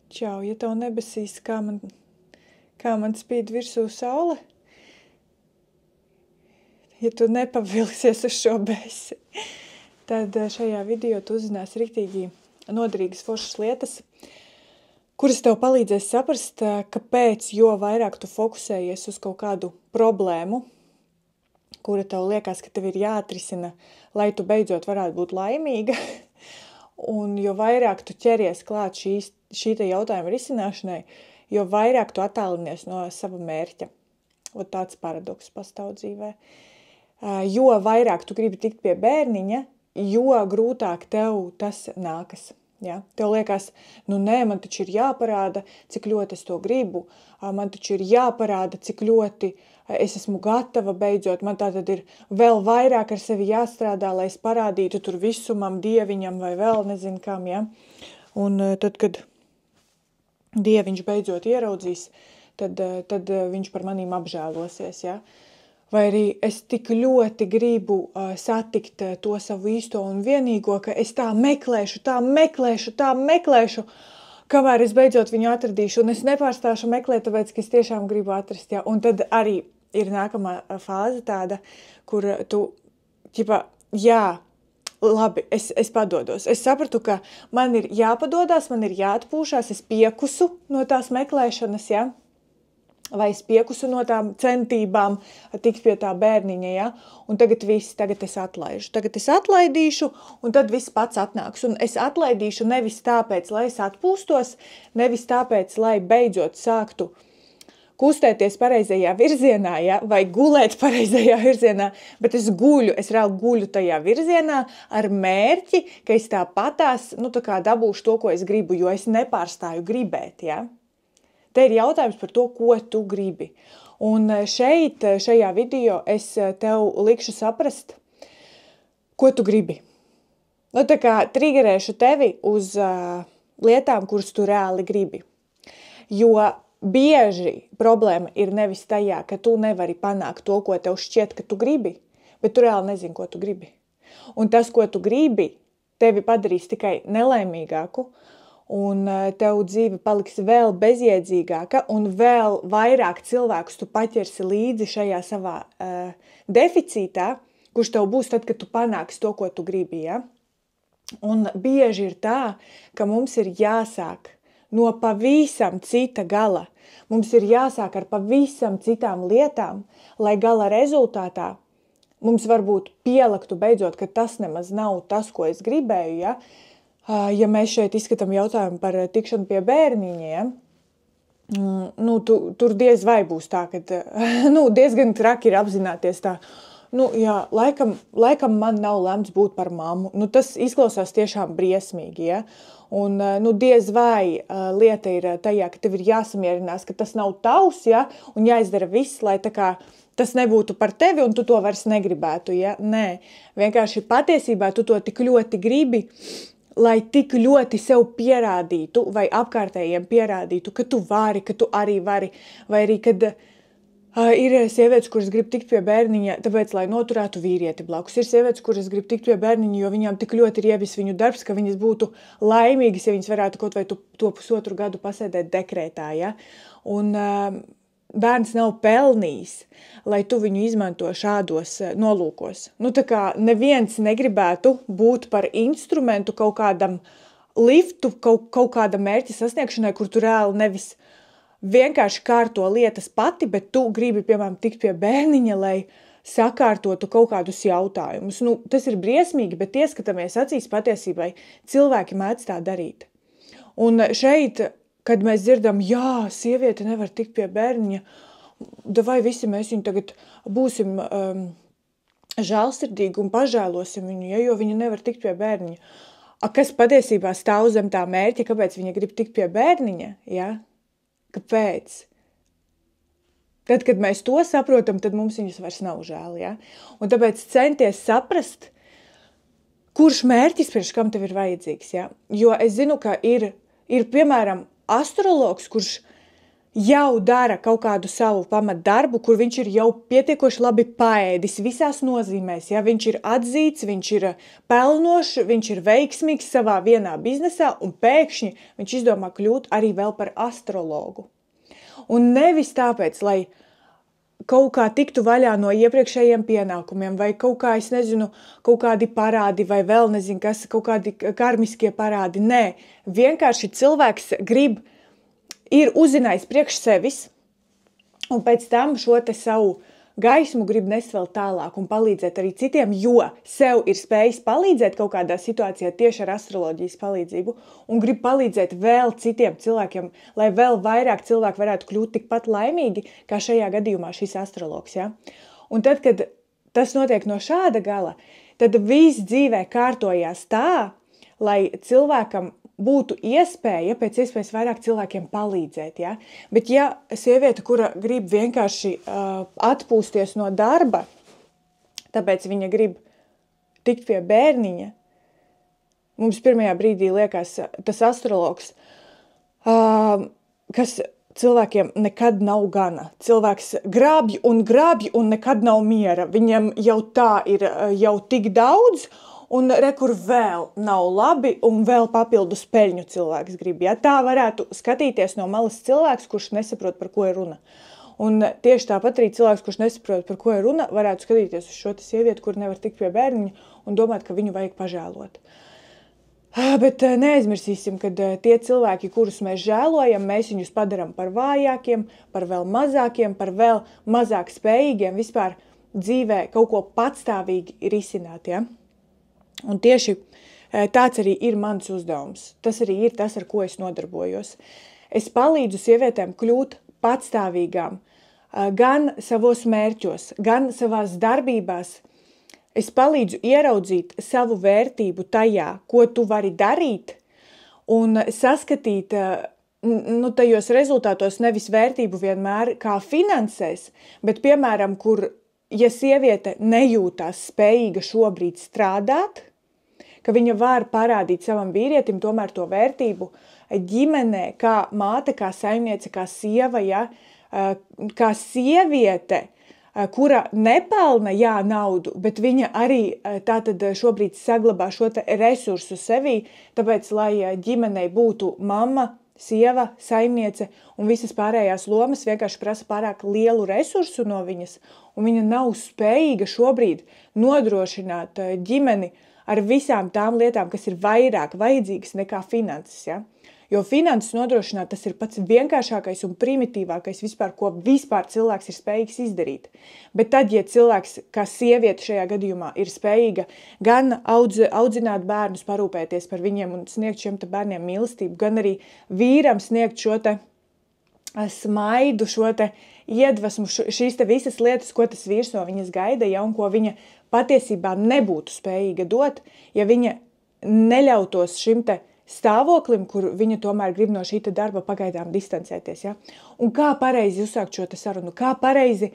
Čau, ja tev nebesīs, kā man spīd virsū saule, ja tu nepavilksies uz šo besi, tad šajā video tu uzzināsi riktīgi noderīgas foršas lietas, kuras tev palīdzēs saprast, kāpēc, jo vairāk tu fokusējies uz kaut kādu problēmu, kura tev liekas, ka tev ir jāatrisina, lai tu beidzot varētu būt laimīga, un jo vairāk tu ķeries klāt šī te jautājuma risināšanai, jo vairāk tu attālinies no sava mērķa. Ot tāds paradoks pastāv dzīvē. Jo vairāk tu gribi tikt pie bērniņa, jo grūtāk tev tas nākas. Ja? Tev liekas, nē, man taču ir jāparāda, cik ļoti es to gribu, man taču ir jāparāda, cik ļoti es esmu gatava beidzot, man tātad ir vēl vairāk ar sevi jāstrādā, lai es parādītu tur visumam, dieviņam vai vēl nezinu kam, ja? Un tad, kad dieviņš beidzot ieraudzīs, tad viņš par manīm apžēlosies, ja? Vai arī es tik ļoti gribu satikt to savu īsto un vienīgo, ka es tā meklēšu, kamēr es beidzot viņu atradīšu, un es nepārstāšu meklēt, tāpēc, ka es tiešām gribu atrast, ja? Un tad arī ir nākamā fāze tāda, kur tu, labi, es padodos. Es sapratu, ka man ir jāpadodās, man ir jāatpūšās, es piekusu no tās meklēšanas, ja? Vai es piekusu no tām centībām tikt pie tā bērniņa, ja? Un tagad es atlaižu. Tagad es atlaidīšu, un tad viss pats atnāks. Un es atlaidīšu nevis tāpēc, lai es atpūstos, nevis tāpēc, lai beidzot sāktu kustēties pareizajā virzienā, ja? Vai gulēt pareizajā virzienā, bet es reāli guļu tajā virzienā ar mērķi, ka es tāpatās, tā kā dabūšu to, ko es gribu, jo es nepārstāju gribēt, ja? Te ir jautājums par to, ko tu gribi. Un šajā video es tev likšu saprast, ko tu gribi. Tā kā triggerēšu tevi uz lietām, kuras tu reāli gribi. Jo bieži problēma ir nevis tajā, ka tu nevari panākt to, ko tev šķiet, ka tu gribi, bet tu reāli nezini, ko tu gribi. Un tas, ko tu gribi, tevi padarīs tikai nelaimīgāku, un tev dzīve paliks vēl bezjēdzīgāka, un vēl vairāk cilvēkus tu paķersi līdzi šajā savā deficītā, kurš tev būs tad, kad tu panāksi to, ko tu gribi, ja? Un bieži ir tā, ka mums ir jāsāk no pavisam cita gala. Mums ir jāsāk ar pavisam citām lietām, lai gala rezultātā mums varbūt pieliktu beidzot, ka tas nemaz nav tas, ko es gribēju, ja? Ja mēs šeit izskatām jautājumu par tikšanu pie bērniņa, ja? Tur diez vai būs tā, ka diezgan traki ir apzināties tā, laikam man nav lemts būt par mammu. Tas izklausās tiešām briesmīgi, ja? Un diez vai lieta ir tajā, ka tev ir jāsamierinās, ka tas nav tavs, ja? Un jāizdara viss, lai tā kā tas nebūtu par tevi un tu to vairs negribētu, ja? Nē, vienkārši patiesībā tu to tik ļoti gribi, lai tik ļoti sev pierādītu vai apkārtējiem pierādītu, ka tu vari, ka tu arī vari, vai arī, kad ir sievietes, kuras grib tikt pie bērniņa, tāpēc, lai noturētu vīrieti blakus. Ir sievietes, kuras grib tikt pie bērniņa, jo viņām tik ļoti ir iebis viņu darbs, ka viņas būtu laimīgas, ja viņas varētu kaut vai to 1,5 gadu pasēdēt dekrētā, ja? Un bērns nav pelnījis, lai tu viņu izmanto šādos nolūkos. Tā kā neviens negribētu būt par instrumentu kaut kādam liftu, kaut kāda mērķa sasniegšanai, kur tu reāli nevis vienkārši kārto lietas pati, bet tu gribi, piemēram, tikt pie bērniņa, lai sakārtotu kaut kādus jautājumus. Tas ir briesmīgi, bet ieskatāmies acīs patiesībai, cilvēki mēdz tā darīt. Un šeit, kad mēs dzirdam, sieviete nevar tikt pie bērniņa, vai visi mēs viņu tagad būsim žēlsirdīgi un pažēlosim viņu, ja, jo viņa nevar tikt pie bērniņa. Kas patiesībā stāv zem tā mērķa, kāpēc viņa grib tikt pie bērniņa, ja? Kāpēc? Tad, kad mēs to saprotam, tad mums viņus vairs nav žēl, ja? Un tāpēc centies saprast, kurš mērķis priekš kam tev ir vajadzīgs, ja? Jo es zinu, ka ir piemēram, astrologs, kurš jau dara kaut kādu savu pamatdarbu, kur viņš ir jau pietiekoši labi paēdis visās nozīmēs, ja viņš ir atzīts, viņš ir pelnošs, viņš ir veiksmīgs savā vienā biznesā un pēkšņi viņš izdomā kļūt arī vēl par astrologu. Un nevis tāpēc, lai kaut kā tiktu vaļā no iepriekšējiem pienākumiem vai kaut kā, es nezinu, kaut kādi parādi vai vēl nezinu kas, kaut kādi karmiskie parādi. Nē, vienkārši cilvēks ir uzzinājis priekš sevis, un pēc tam šo te savu gaismu grib nest vēl tālāk un palīdzēt arī citiem, jo sev ir spējis palīdzēt kaut kādā situācijā tieši ar astroloģijas palīdzību un grib palīdzēt vēl citiem cilvēkiem, lai vēl vairāk cilvēku varētu kļūt tikpat laimīgi, kā šajā gadījumā šis astrologs. Ja? Un tad, kad tas notiek no šāda gala, tad viss dzīvē kārtojās tā, lai cilvēkam būtu iespēja pēc iespējas vairāk cilvēkiem palīdzēt. Ja? Bet ja sieviete, kura grib vienkārši atpūsties no darba, tāpēc viņa grib tikt pie bērniņa, mums pirmajā brīdī liekas tas astrologs, kas cilvēkiem nekad nav gana. Cilvēks grābj un nekad nav miera. Viņam jau tā ir jau tik daudz, un kur vēl nav labi, un vēl papildus peļņu cilvēks grib. Ja? Tā varētu skatīties no malas cilvēks, kurš nesaprot, par ko ir runa. Un tieši tāpat arī cilvēks, kurš nesaprot, par ko ir runa, varētu skatīties uz šo sievieti, kur nevar tikt pie bērniņa, un domāt, ka viņu vajag pažēlot. Bet neaizmirsīsim, ka tie cilvēki, kurus mēs žēlojam, mēs viņus padaram par vājākiem, par vēl mazākiem, par vēl mazāk spējīgiem, vispār dzīvē kaut ko patstāvīgi risināt. Ja? Un tieši tāds arī ir mans uzdevums. Tas arī ir tas, ar ko es nodarbojos. Es palīdzu sievietēm kļūt patstāvīgām gan savos mērķos, gan savās darbībās. Es palīdzu ieraudzīt savu vērtību tajā, ko tu vari darīt, un saskatīt tajos rezultātos nevis vērtību vienmēr kā finansēs, bet piemēram, kur ja sieviete nejūtās spējīga šobrīd strādāt, ka viņa var parādīt savam vīrietim tomēr to vērtību ģimenē, kā māte, kā saimniece, kā sieva, ja, kā sieviete, kura nepelna naudu, bet viņa arī tātad šobrīd saglabā šo te resursu sevī, tāpēc, lai ģimenei būtu mamma, sieva, saimniece un visas pārējās lomas vienkārši prasa pārāk lielu resursu no viņas, un viņa nav spējīga šobrīd nodrošināt ģimeni ar visām tām lietām, kas ir vairāk vajadzīgas nekā finanses. Ja? Jo finanses nodrošināt, tas ir pats vienkāršākais un primitīvākais vispār, ko vispār cilvēks ir spējīgs izdarīt. Bet tad, ja cilvēks, kā sieviete šajā gadījumā, ir spējīga gan audzināt bērnus, parūpēties par viņiem un sniegt šiem te bērniem mīlestību, gan arī vīram sniegt šo te smaidu, šo te iedvesmu, šīs te visas lietas, ko tas vīrs no viņas gaida, ja, un ko viņa patiesībā nebūtu spējīga dot, ja viņa neļautos šim te stāvoklim, kur viņa tomēr grib no šī darba pagaidām distancēties. Ja? Un kā pareizi uzsākt šo te sarunu? Kā pareizi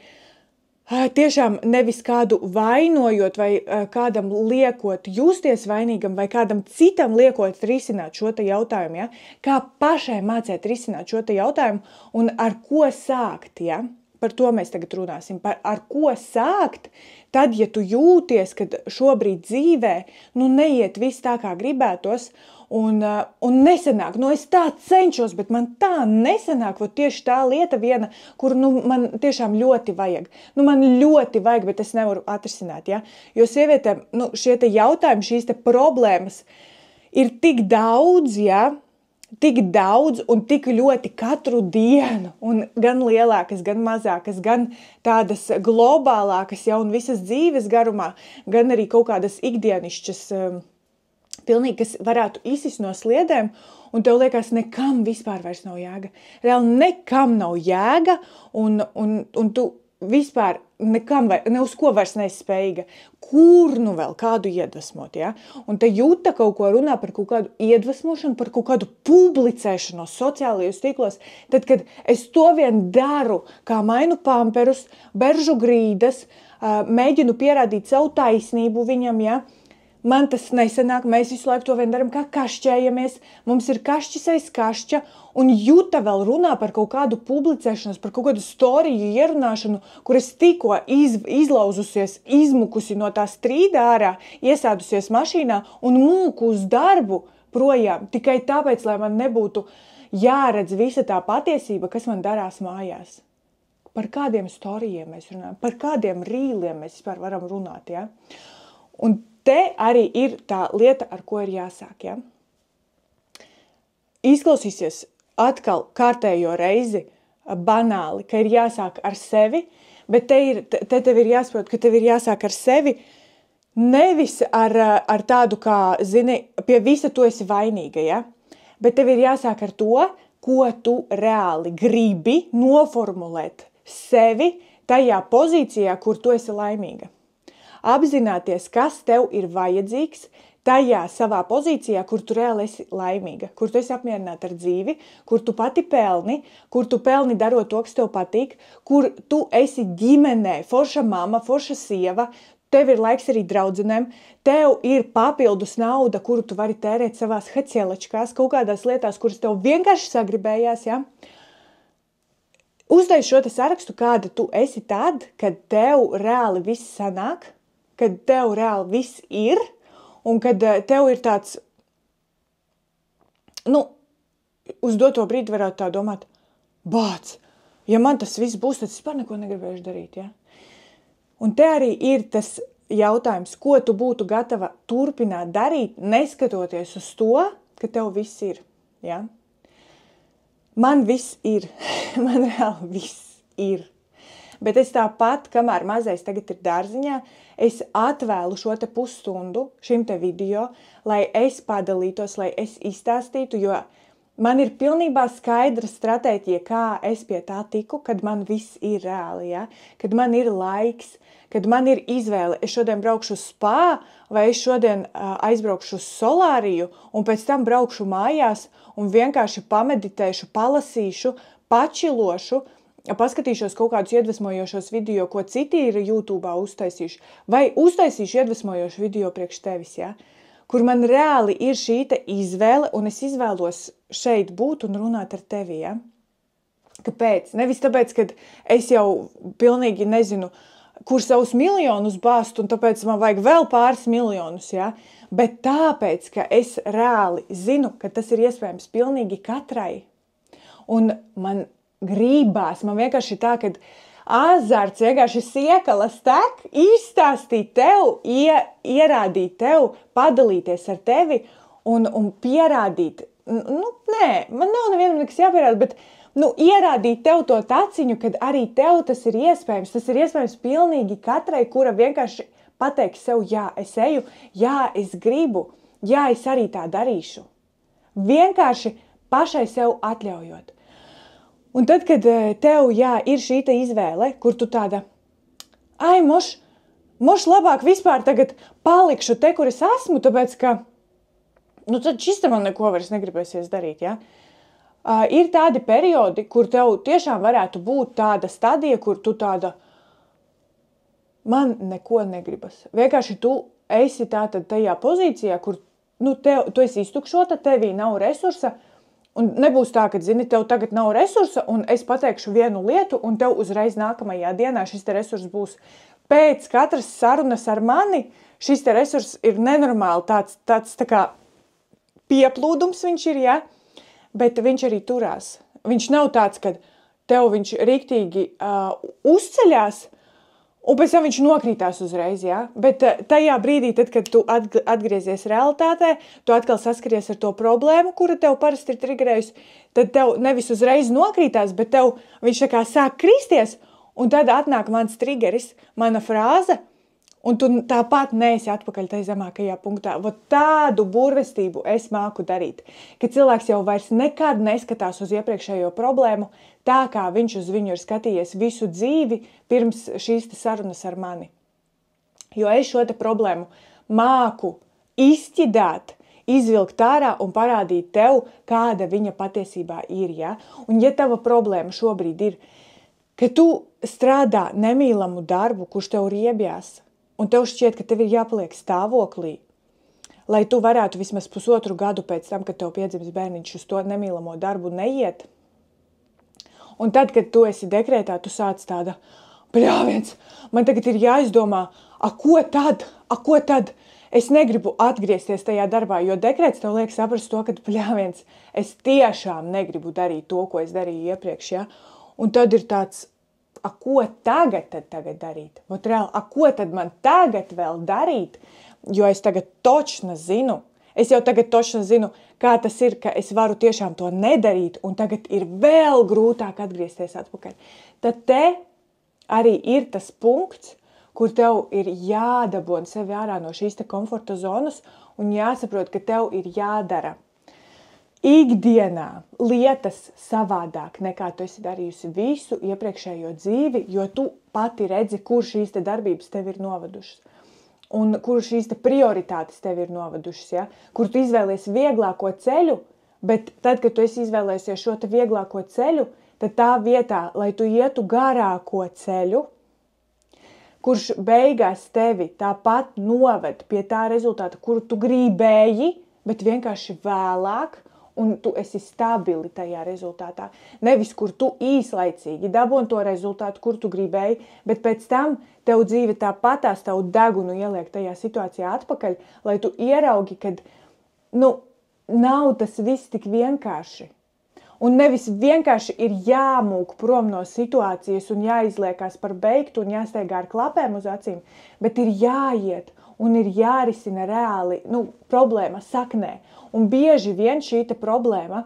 tiešām nevis kādu vainojot vai kādam liekot justies vainīgam vai kādam citam liekot risināt šo te jautājumu? Ja? Kā pašai mācēt risināt šo te jautājumu un ar ko sākt? Ja? Par to mēs tagad runāsim. Ar ko sākt, tad, ja tu jūties, kad šobrīd dzīvē neiet viss tā, kā gribētos, un nesanāk. Es tā cenšos, bet man tā nesanāk. Tieši tā lieta viena, kuru man tiešām ļoti vajag. Man ļoti vajag, bet es nevaru atrisināt. Ja? Jo sievietēm šie te jautājumi, šīs te problēmas ir tik daudz, ja? Tik daudz un tik ļoti katru dienu, un gan lielākas, gan mazākas, gan tādas globālākas, ja, un visas dzīves garumā, gan arī kaut kādas ikdienišķas, pilnīgi, kas varētu izsist no sliedēm, un tev liekas, nekam vispār vairs nav jēga. Reāli nekam nav jēga, un tu vispār nekam, ne uz ko vairs nespējīga. Kur vēl kādu iedvesmot, ja? Un te Juta kaut ko runā par kaut kādu iedvesmošanu, par kaut kādu publicēšanos sociālajos tīklos, tad, kad es to vien daru, kā mainu pamperus, beržu grīdas, mēģinu pierādīt savu taisnību viņam, ja? man tas nesanāk, mēs visu laiku to vien daram, kā kašķējamies, mums ir kašķis aiz kašķa, un Juta vēl runā par kaut kādu publicēšanos, par kaut kādu storiju ierunāšanu, kur es tikko izlauzusies, izmukusi no tā strīda ārā, iesēdusies mašīnā un mūku uz darbu projām, tikai tāpēc, lai man nebūtu jāredz visa tā patiesība, kas man darās mājās. Par kādiem storijiem mēs runājam, par kādiem rīliem mēs vispār varam runāt, ja? Un te arī ir tā lieta, ar ko ir jāsāk, ja? Izklausīsies atkal kārtējo reizi banāli, ka ir jāsāk ar sevi, bet te tev ir jāsaprot, ka tev ir jāsāk ar sevi, nevis ar tādu, kā, zini, pie visa tu esi vainīga, ja? Bet tev ir jāsāk ar to, ko tu reāli gribi noformulēt sevi tajā pozīcijā, kur tu esi laimīga. Apzināties, kas tev ir vajadzīgs tajā savā pozīcijā, kur tu reāli esi laimīga, kur tu esi apmierināta ar dzīvi, kur tu pati pelni, kur tu pelni darot to, kas tev patīk, kur tu esi ģimenē, forša mama, forša sieva, tev ir laiks arī draudzenēm, tev ir papildus nauda, kuru tu vari tērēt savās hacielačkās, kaut kādās lietās, kuras tev vienkārši sagribējās, ja? Uztais šo te sarakstu, kāda tu esi tad, kad tev reāli viss sanāk, kad tev reāli viss ir, un kad tev ir tāds, uz doto brīdi varētu tā domāt, bāc, ja man tas viss būs, tad es par neko negribēšu darīt, ja? Un te arī ir tas jautājums, ko tu būtu gatava turpināt darīt, neskatoties uz to, ka tev viss ir, ja? Man viss ir, man reāli viss ir. Bet es tāpat, kamēr mazais tagad ir dārziņā, es atvēlu šo te pusstundu šim te video, lai es padalītos, lai es izstāstītu, jo man ir pilnībā skaidra stratēģija, kā es pie tā tiku, kad man viss ir reāli, ja? Kad man ir laiks, kad man ir izvēle, es šodien braukšu uz spā, vai es šodien aizbraukšu uz solāriju, un pēc tam braukšu mājās un vienkārši pameditēšu, palasīšu, pačilošu, paskatīšos kaut kādus iedvesmojošos video, ko citi ir YouTube'ā uztaisījuši, vai uztaisīšu iedvesmojošu video priekš tevis, ja? Kur man reāli ir šī te izvēle, un es izvēlos šeit būt un runāt ar tevi, ja? Kāpēc? Nevis tāpēc, ka es jau pilnīgi nezinu, kur savus miljonus bāzt, un tāpēc man vajag vēl pāris miljonus, ja? Bet tāpēc, ka es reāli zinu, ka tas ir iespējams pilnīgi katrai. Un man gribās, man vienkārši tā, ka azarts, vienkārši siekalas tek, izstāstīt tev, ierādīt tev, padalīties ar tevi un pierādīt, nē, man nav nevienam nekas jāpierāda, bet, ierādīt tev to taciņu, kad arī tev tas ir iespējams pilnīgi katrai, kura vienkārši pateiks sev, jā, es eju, jā, es gribu, jā, es arī tā darīšu. Vienkārši pašai sev atļaujot. Un tad, kad tev, jā, ir šī te izvēle, kur tu tāda, moš labāk vispār tagad palikšu te, kur es esmu, tāpēc, ka, tad šis te man neko vairs negribēsies darīt, ja? Ir tādi periodi, kur tev tiešām varētu būt tāda stadija, kur tu tāda, man neko negribas. Vienkārši tu esi tātad tajā pozīcijā, kur, tu esi iztukšota, tevī nav resursa, un nebūs tā, ka, zini, tev tagad nav resursa, un es pateikšu vienu lietu, un tev uzreiz nākamajā dienā šis te resurs būs. Pēc katras sarunas ar mani šis te resurs ir nenormāli tāds tā kā pieplūdums viņš ir, ja? Bet viņš arī turās. Viņš nav tāds, kad tev viņš riktīgi uzceļās, un pēc tam viņš nokrītās uzreiz, ja? Bet tajā brīdī, tad, kad tu atgriezies realitātē, tu atkal saskaries ar to problēmu, kura tev parasti ir triggerējusi, tad tev nevis uzreiz nokrītās, bet tev viņš tā kā sāk kristies, un tad atnāk mans triggeris, mana frāze, un tu tāpat neesi atpakaļ tai zemākajā punktā. Vot tādu burvestību es māku darīt, ka cilvēks jau vairs nekad neskatās uz iepriekšējo problēmu, tā kā viņš uz viņu ir skatījies visu dzīvi pirms šīs te sarunas ar mani. Jo es šo te problēmu māku izķidāt, izvilkt ārā un parādīt tev, kāda viņa patiesībā ir, ja? Un ja tava problēma šobrīd ir, ka tu strādā nemīlamu darbu, kurš tev riebjās, un tev šķiet, ka tev ir jāpaliek stāvoklī, lai tu varētu vismaz 1,5 gadu pēc tam, kad tev piedzims bērniņš, uz to nemīlamo darbu neiet. Un tad, kad tu esi dekrētā, tu sāc tāda, bļāviens, man tagad ir jāizdomā, ko tad? Es negribu atgriezties tajā darbā, jo dekrēts tev liek saprast to, ka, bļāviens, es tiešām negribu darīt to, ko es darīju iepriekš, ja? Un tad ir tāds, ko tagad darīt? Ot reāli, ko tad man tagad vēl darīt? Jo es tagad točna zinu, kā tas ir, ka es varu tiešām to nedarīt, un tagad ir vēl grūtāk atgriezties atpakaļ. Tad te arī ir tas punkts, kur tev ir jādabon sevi ārā no šīs te komforta zonas, un jāsaprot, ka tev ir jādara ikdienā lietas savādāk, nekā tu esi darījusi visu iepriekšējo dzīvi, jo tu pati redzi, kur šīs te darbības tev ir novadušas. Un kur šīs te prioritātes tev ir novadušas, ja? Kur tu izvēlies vieglāko ceļu, bet tad, kad tu esi izvēlēsies šo te vieglāko ceļu, tad tā vietā, lai tu ietu garāko ceļu, kurš beigās tevi tāpat noved pie tā rezultāta, kuru tu gribēji, bet vienkārši vēlāk, un tu esi stabili tajā rezultātā. Nevis, kur tu īslaicīgi dabūni to rezultātu, kur tu gribēji, bet pēc tam tev dzīve tāpatās tavu degunu ieliek tajā situācijā atpakaļ, lai tu ieraugi, kad, nav tas viss tik vienkārši. Un nevis vienkārši ir jāmūk prom no situācijas un jāizliekās par beigtu un jāsteigā ar klapēm uz acīm, bet ir jāiet un ir jārisina reāli, problēma saknē. Un bieži vien šī te problēma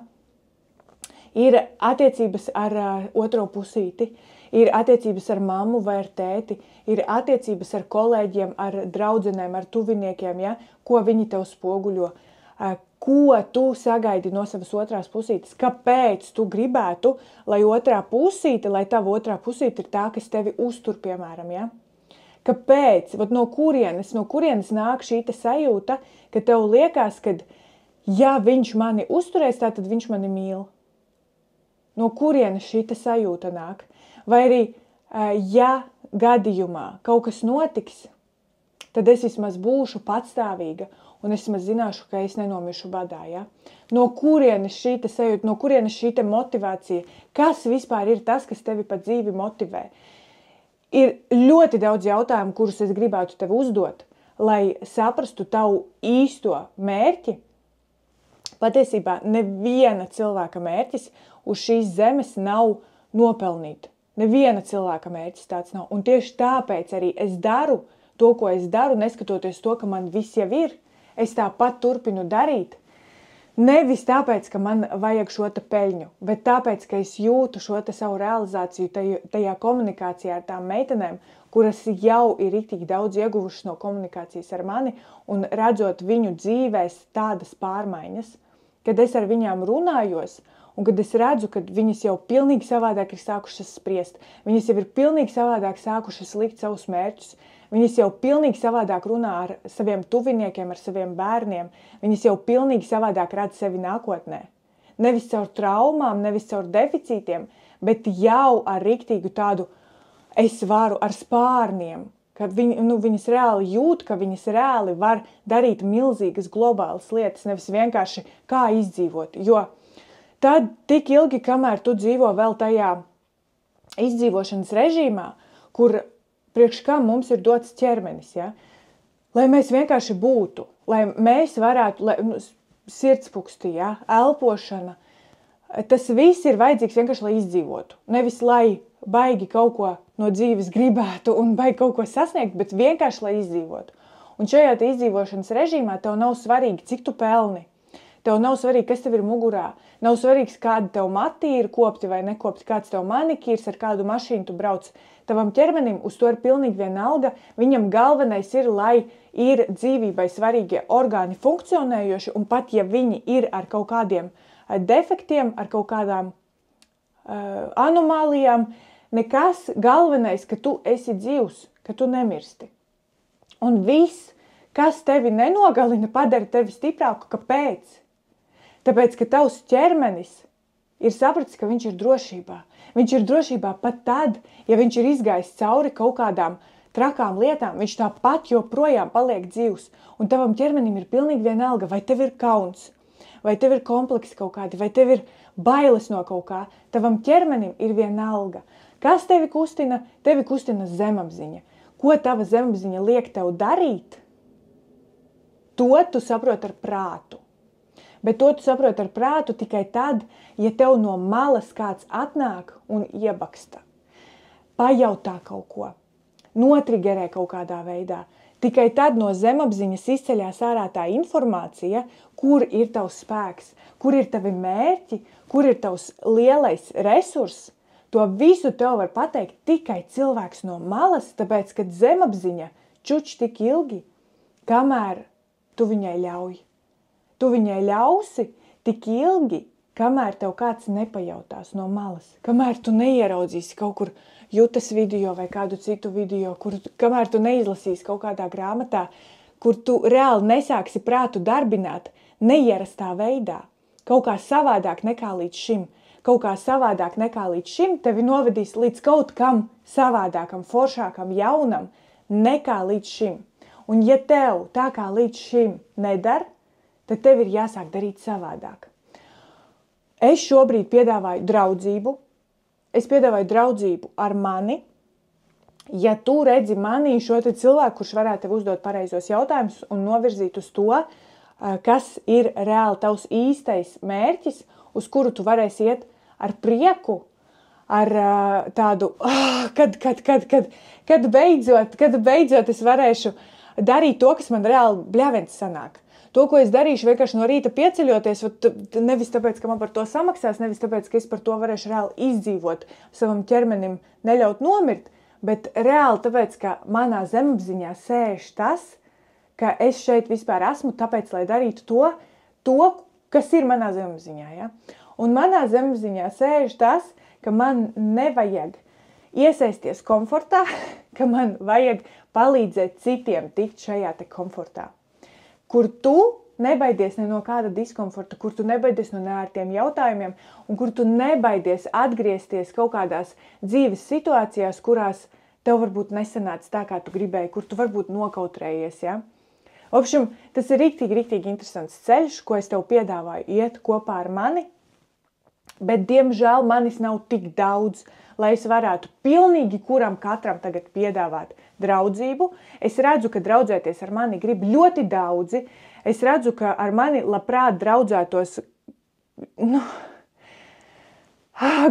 ir attiecības ar otro pusīti, ir attiecības ar mammu vai ar tēti, ir attiecības ar kolēģiem, ar draudzenēm, ar tuviniekiem, ja? Ko viņi tev spoguļo, ko tu sagaidi no savas otrās pusītes, kāpēc tu gribētu, lai tava otrā pusīte ir tā, kas tevi uztur, piemēram, ja? Kāpēc? No kurienes nāk šī te sajūta, ka tev liekas, ka ja viņš mani uzturēs, tad viņš mani mīl. No kurienes šī te sajūta nāk? Vai arī, ja gadījumā kaut kas notiks, tad es vismaz būšu patstāvīga un es vismaz zināšu, ka es nenomiršu badā. Ja? No kurienes šī te sajūta, no kurienes šī te motivācija? Kas vispār ir tas, kas tevi pa dzīvi motivē? Ir ļoti daudz jautājumu, kurus es gribētu tev uzdot, lai saprastu tavu īsto mērķi. Patiesībā neviena cilvēka mērķis uz šīs zemes nav nopelnīt. Neviena cilvēka mērķis tāds nav. Un tieši tāpēc arī es daru to, ko es daru, neskatoties to, ka man viss jau ir. Es tāpat turpinu darīt. Nevis tāpēc, ka man vajag šo te peļņu, bet tāpēc, ka es jūtu šo te savu realizāciju tajā komunikācijā ar tām meitenēm, kuras jau ir riktīgi daudz ieguvušas no komunikācijas ar mani un redzot viņu dzīvēs tādas pārmaiņas, kad es ar viņām runājos un kad es redzu, ka viņas jau pilnīgi savādāk ir sākušas spriest, viņas jau ir pilnīgi savādāk sākušas likt savus mērķus, viņas jau pilnīgi savādāk runā ar saviem tuviniekiem, ar saviem bērniem, viņas jau pilnīgi savādāk redz sevi nākotnē. Nevis caur traumām, nevis caur deficītiem, bet jau ar riktīgu tādu es varu ar spārniem, ka viņas reāli jūt, ka viņas reāli var darīt milzīgas globālas lietas, nevis vienkārši kā izdzīvot. Jo tad tik ilgi, kamēr tu dzīvo vēl tajā izdzīvošanas režīmā, kur priekš kam mums ir dots ķermenis, ja? Lai mēs vienkārši būtu, lai mēs varētu, sirdspuksti, ja? Elpošana, tas viss ir vajadzīgs vienkārši, lai izdzīvotu. Nevis, lai baigi kaut ko no dzīves gribētu un baigi kaut ko sasniegt, bet vienkārši, lai izdzīvotu. Un šajā izdzīvošanas režīmā tev nav svarīgi, cik tu pelni. Tev nav svarīgi, kas tev ir mugurā. Nav svarīgs, kāda tev mati ir kopti vai nekopti, kāds tev manikīrs, ar kādu mašīnu tu brauc. Tavam ķermenim uz to ir pilnīgi vienalga. Viņam galvenais ir, lai ir dzīvībai svarīgie orgāni funkcionējoši, un pat ja viņi ir ar kaut kādiem defektiem, ar kaut kādām anomālijām, nekas galvenais, ka tu esi dzīvs, ka tu nemirsti. Un viss, kas tevi nenogalina, padara tevi stiprāku. Kāpēc? Tāpēc, ka tavs ķermenis ir sapratis, ka viņš ir drošībā. Viņš ir drošībā pat tad, ja viņš ir izgājis cauri kaut kādām trakām lietām, viņš tāpat joprojām paliek dzīvs. Un tavam ķermenim ir pilnīgi vienalga, vai tev ir kauns, vai tev ir kompleksi kaut kādi, vai tev ir bailes no kaut kā. Tavam ķermenim ir vienalga. Kas tevi kustina? Tevi kustina zemapziņa. Ko tava zemapziņa liek tev darīt? To tu saproti ar prātu. Bet to tu saproti ar prātu tikai tad, ja tev no malas kāds atnāk un iebaksta. Pajautā kaut ko. Notrigerē kaut kādā veidā. Tikai tad no zemapziņas izceļās ārā tā informācija, kur ir tavs spēks, kur ir tavi mērķi, kur ir tavs lielais resurss. To visu tev var pateikt tikai cilvēks no malas, tāpēc, ka zemapziņa čuč tik ilgi, kamēr tu viņai ļauj. Tu viņai ļausi tik ilgi, kamēr tev kāds nepajautās no malas, kamēr tu neieraudzīsi kaut kur Jutas video vai kādu citu video, kamēr tu neizlasīsi kaut kādā grāmatā, kur tu reāli nesāksi prātu darbināt neierastā veidā, kaut kā savādāk nekā līdz šim. Kaut kā savādāk nekā līdz šim tevi novedīs līdz kaut kam savādākam, foršākam, jaunam nekā līdz šim. Un ja tev tā kā līdz šim nedara, tad tev ir jāsāk darīt savādāk. Es šobrīd piedāvāju draudzību. Es piedāvāju draudzību ar mani. Ja tu redzi manī šo te cilvēku, kurš varētu tev uzdot pareizos jautājumus un novirzīt uz to, kas ir reāli tavs īstais mērķis, uz kuru tu varēsi iet ar prieku, ar tādu, kad beidzot es varēšu darīt to, kas man reāli bļavens sanāk. To, ko es darīšu vienkārši no rīta pieceļoties, nevis tāpēc, ka man par to samaksās, nevis tāpēc, ka es par to varēšu reāli izdzīvot, savam ķermenim neļaut nomirt, bet reāli tāpēc, ka manā zemapziņā sēž tas, ka es šeit vispār esmu, tāpēc, lai darītu to, kas ir manā zemapziņā. Ja? Un manā zemapziņā sēž tas, ka man nevajag iesaisties komfortā, ka man vajag palīdzēt citiem tikt šajā te komfortā. Kur tu nebaidies ne no kāda diskomforta, kur tu nebaidies no neērtiem jautājumiem un kur tu nebaidies atgriezties kaut kādās dzīves situācijās, kurās tev varbūt nesanāca tā, kā tu gribēji, kur tu varbūt nokautrējies. Ja? Obšum, tas ir riktīgi interesants ceļš, ko es tev piedāvāju iet kopā ar mani, bet diemžēl manis nav tik daudz, lai es varētu pilnīgi katram tagad piedāvāt draudzību. Es redzu, ka draudzēties ar mani grib ļoti daudzi. Es redzu, ka ar mani labprāt draudzētos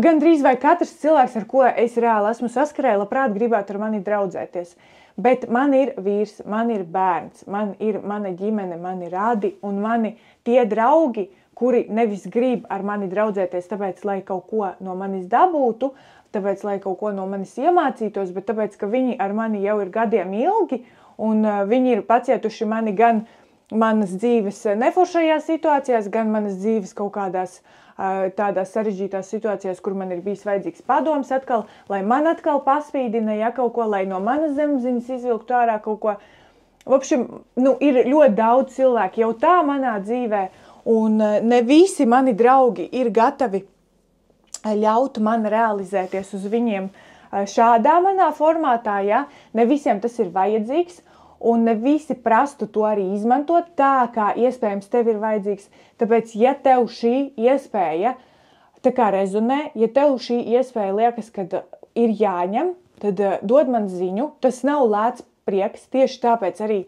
gandrīz vai katrs cilvēks, ar ko es reāli esmu saskarē, labprāt gribētu ar mani draudzēties. Bet man ir vīrs, man ir bērns, man ir mana ģimene, mani radi un mani tie draugi, kuri nevis grib ar mani draudzēties, tāpēc, lai kaut ko no manis dabūtu, tāpēc, lai kaut ko no manis iemācītos, bet tāpēc, ka viņi ar mani jau ir gadiem ilgi, un viņi ir pacietuši mani gan manas dzīves neforšajās situācijās, gan manas dzīves kaut kādās tādās sarežģītās situācijās, kur man ir bijis vajadzīgs padoms atkal, lai man atkal paspīdina, ja kaut ko, lai no manas zemapziņas izvilktu ārā kaut ko. Vapšim, ir ļoti daudz cilvēku jau tā manā dzīvē, un ne visi mani draugi ir gatavi ļaut man realizēties uz viņiem šādā manā formātā, ja? Ne visiem tas ir vajadzīgs, un ne visi prastu to arī izmantot tā, kā iespējams tev ir vajadzīgs. Tāpēc, ja tev šī iespēja tā kā rezonē, ja tev šī iespēja liekas, ka ir jāņem, tad dod man ziņu. Tas nav lēts prieks, tieši tāpēc arī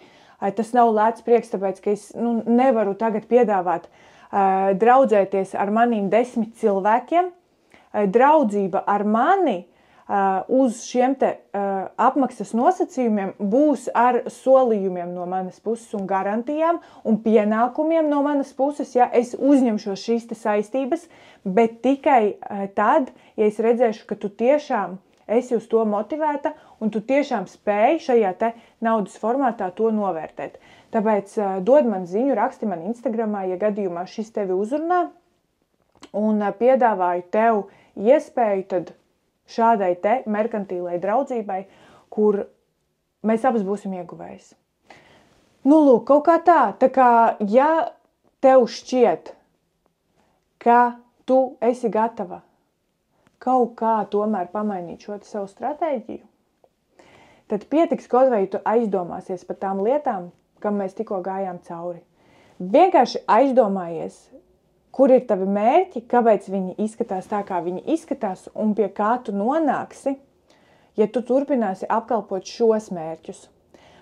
tas nav lēts prieks, tāpēc, ka es nevaru tagad piedāvāt draudzēties ar maniem 10 cilvēkiem. Draudzība ar mani uz šiem te apmaksas nosacījumiem būs ar solījumiem no manas puses un garantijām un pienākumiem no manas puses, ja es uzņemšos šīs te saistības, bet tikai tad, ja es redzēšu, ka tu tiešām esi uz to motivēta un tu tiešām spēj šajā te naudas formātā to novērtēt. Tāpēc dod man ziņu, raksti man Instagramā, ja gadījumā šis tevi uzrunā, un piedāvāju tev iespēju tad šādai te merkantīlai draudzībai, kur mēs abas būsim ieguvējis. Lūk, kaut kā tā. Tā kā, ja tev šķiet, ka tu esi gatava kaut kā tomēr pamainīt šo savu stratēģiju, tad pietiks kaut vai tu aizdomāsies par tām lietām, kam mēs tikko gājām cauri. Vienkārši aizdomājies, kur ir tavi mērķi, kāpēc viņi izskatās tā, kā viņi izskatās, un pie kā tu nonāksi, ja tu turpināsi apkalpot šos mērķus.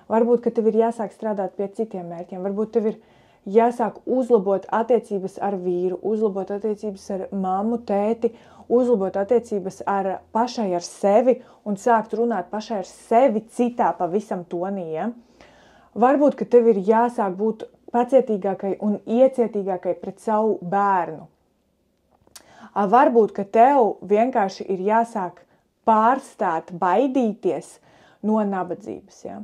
Varbūt, ka tev ir jāsāk strādāt pie citiem mērķiem, varbūt tev ir jāsāk uzlabot attiecības ar vīru, uzlabot attiecības ar mammu, tēti, uzlabot attiecības pašai ar sevi un sākt runāt pašai ar sevi citā pavisam tonī. Ja? Varbūt, ka tev ir jāsāk būt pacietīgākai un iecietīgākai pret savu bērnu. Varbūt, ka tev vienkārši ir jāsāk pārstāt baidīties no nabadzības. Ja?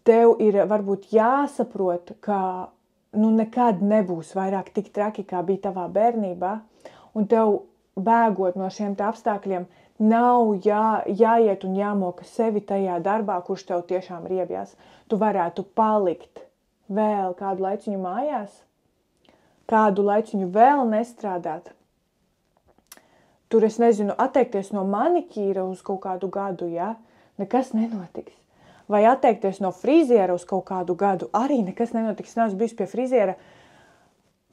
Tev ir varbūt jāsaprot, ka nekad nebūs vairāk tik traki, kā bija tavā bērnībā, un tev bēgot no šiem apstākļiem nav jāiet un jāmoka sevi tajā darbā, kurš tev tiešām riebjās. Tu varētu palikt vēl kādu laiciņu mājās, kādu laiciņu vēl nestrādāt. Tur, es nezinu, atteikties no manikīra uz kaut kādu gadu, ja? Nekas nenotiks. Vai atteikties no friziera uz kaut kādu gadu, arī nekas nenotiks. Neesmu bijis pie friziera,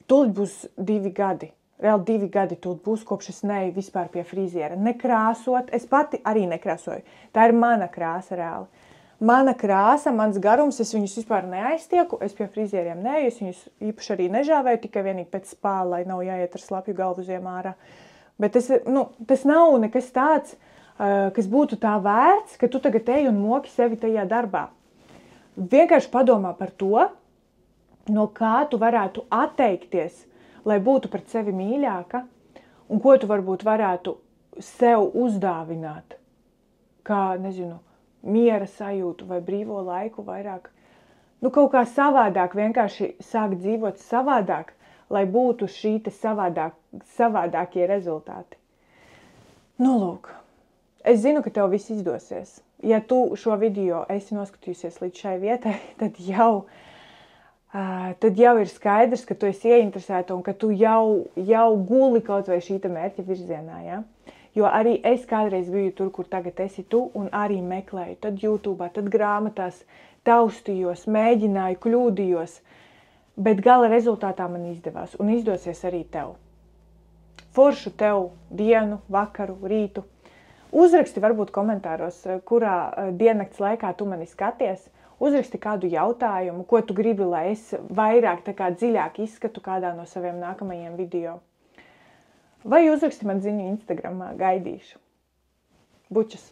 tūlīt būs 2 gadi. Reāli 2 gadi tūlīt būs, kopš es neju vispār pie friziera. Nekrāsot, es pati arī nekrāsoju. Tā ir mana krāsa reāli. Mana krāsa, mans garums, es viņus vispār neaiztieku, es pie frizieriem neju, es viņus īpaši arī nežāvēju, tikai vienīgi pēc spā, lai nav jāiet ar slapju galvu ziemā ārā. Bet tas nav nekas tāds, kas būtu tā vērts, ka tu tagad ej un moki sevi tajā darbā. Vienkārši padomā par to, no kā tu varētu atteikties, lai būtu pret sevi mīļāka, un ko tu varbūt varētu sev uzdāvināt, kā, nezinu, miera sajūtu vai brīvo laiku vairāk. Kaut kā savādāk, vienkārši sākt dzīvot savādāk, lai būtu šī savādākie rezultāti. Lūk, es zinu, ka tev viss izdosies. Ja tu šo video esi noskatījusies līdz šai vietai, tad jau ir skaidrs, ka tu esi ieinteresēta un ka tu jau guli kaut vai šīta mērķa virzienā, ja? Jo arī es kādreiz biju tur, kur tagad esi tu, un arī meklēju. Tad YouTube, tad grāmatās taustījos, mēģināju, kļūdījos, bet gala rezultātā man izdevās, un izdosies arī tev. Foršu tev dienu, vakaru, rītu. Uzraksti varbūt komentāros, kurā diennakts laikā tu mani skaties. Uzraksti kādu jautājumu, ko tu gribi, lai es vairāk dziļāk izskatu kādā no saviem nākamajiem video. Vai uzraksti man ziņu Instagramā, gaidīšu. Bučas!